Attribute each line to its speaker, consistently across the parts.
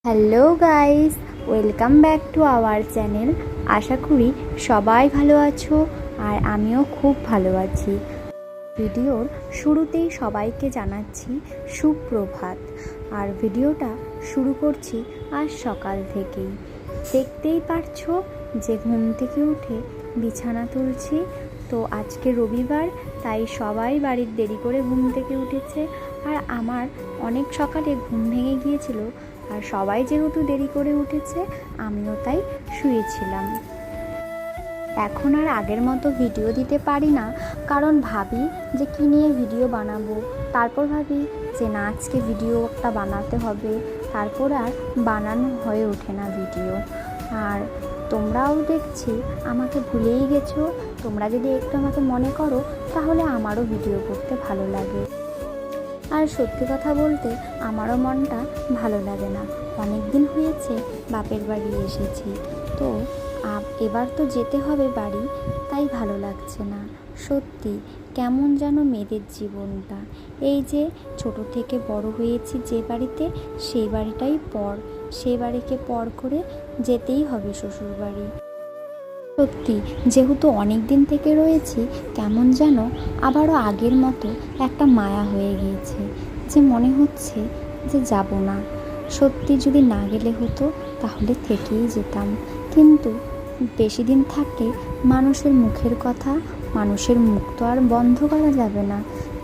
Speaker 1: Hello guys, welcome back to our channel. আশা করি সবাই ভালো আছো আর আমিও খুব ভালো আছি। ভিডিওর শুরুতেই সবাইকে জানাচ্ছি সুপ্রভাত। আর ভিডিওটা শুরু করছি আজ সকাল থেকেই। দেখতেই পারছো যে ঘুম থেকে উঠে বিছানা তুলছি। তো আজকে রবিবার, তাই সবাই বাড়ির দেরি করে ঘুম থেকে উঠেছে। আর আমার অনেক সকালে ঘুম ভেঙে গিয়েছিল, আর সবাই যেহেতু দেরি করে উঠেছে আমিও তাই শুয়েছিলাম। এখন আর আগের মতো ভিডিও দিতে পারি না, কারণ ভাবি যে কী নিয়ে ভিডিও বানাবো। তারপর ভাবি যে না, আজকে ভিডিওটা বানাতে হবে, তারপর আর বানানো হয়ে ওঠে না ভিডিও। আর তোমরাও দেখছি আমাকে ভুলেই গেছো। তোমরা যদি একটু আমাকে মনে করো তাহলে আমারও ভিডিও করতে ভালো লাগে। আর সত্যি কথা বলতে আমারও মনটা ভালো লাগে না। অনেক দিন হয়েছে বাপের বাড়ি এসেছি, তো এবার তো যেতে হবে বাড়ি, তাই ভালো লাগছে না। সত্যি কেমন যেন মেয়েদের জীবনটা। এই যে ছোট থেকে বড় হয়েছি যে বাড়িতে, সেই বাড়িটাই পর, সেই বাড়িকে পর করে যেতেই হবে শ্বশুর বাড়ি। সত্যি যেহেতু অনেক দিন থেকে রয়েছি, কেমন যেন আবারও আগের মতো একটা মায়া হয়ে গিয়েছে, যে মনে হচ্ছে যে যাব না। সত্যি যদি না গেলে হতো তাহলে থেকেই যেতাম, কিন্তু বেশি দিন থাকলে মানুষের মুখের কথা, মানুষের মুখ তো আর বন্ধ করা যাবে না।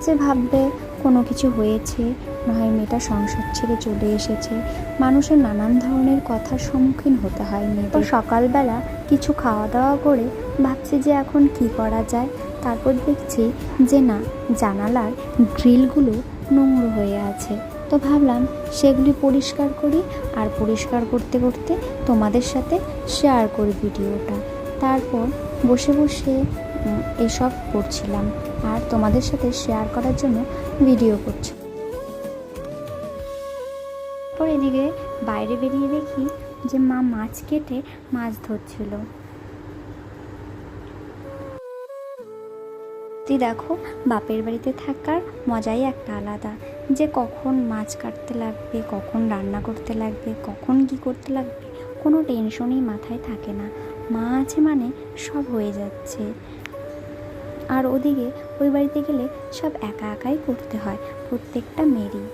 Speaker 1: যে ভাববে কোনো কিছু হয়েছে, নয় মেয়েটা সংসার ছেড়ে চলে এসেছে। মানুষের নানান ধরনের কথার সম্মুখীন হতে হয় মেয়েদের। সকালবেলা কিছু খাওয়া দাওয়া করে ভাবছি যে এখন কি করা যায়। তারপর দেখছি যে না, জানালার গ্রিলগুলো নোংরা হয়ে আছে। তো ভাবলাম সেগুলি পরিষ্কার করি, আর পরিষ্কার করতে করতে তোমাদের সাথে শেয়ার করি ভিডিওটা। তারপর বসে বসে এসব করছিলাম আর তোমাদের সাথে শেয়ার করার জন্য ভিডিও করছি। তারপর এদিকে বাইরে বেরিয়ে দেখি যে মা মাছ কেটে মাছ ধরছিল। দেখো, বাপের বাড়িতে থাকার মজাই একটা আলাদা, যে কখন মাছ কাটতে লাগবে, কখন রান্না করতে লাগবে, কখন কি করতে লাগবে, কোনো টেনশনই মাথায় থাকে না। মা আছে মানে সব হয়ে যাচ্ছে। আর ওদিকে ওই বাড়িতে গেলে সব একা একাই করতে হয় প্রত্যেকটা মেয়েরই।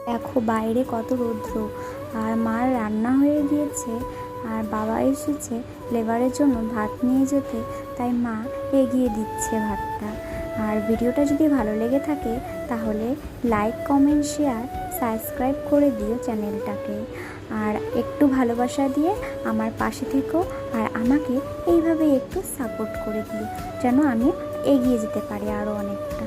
Speaker 1: দেখো বাইরে কত রৌদ্র, আর মার রান্না হয়ে গিয়েছে, আর বাবা এসেছে লেবারের জন্য ভাত নিয়ে যেতে, তাই মা এগিয়ে দিচ্ছে ভাতটা। আর ভিডিওটা যদি ভালো লেগে থাকে তাহলে লাইক, কমেন্ট, শেয়ার, সাবস্ক্রাইব করে দিও চ্যানেলটাকে। আর একটু ভালোবাসা দিয়ে আমার পাশে থেকো, আর আমাকে এইভাবে একটু সাপোর্ট করে দিও, যেন আমি এগিয়ে যেতে পারি আরও অনেকটা।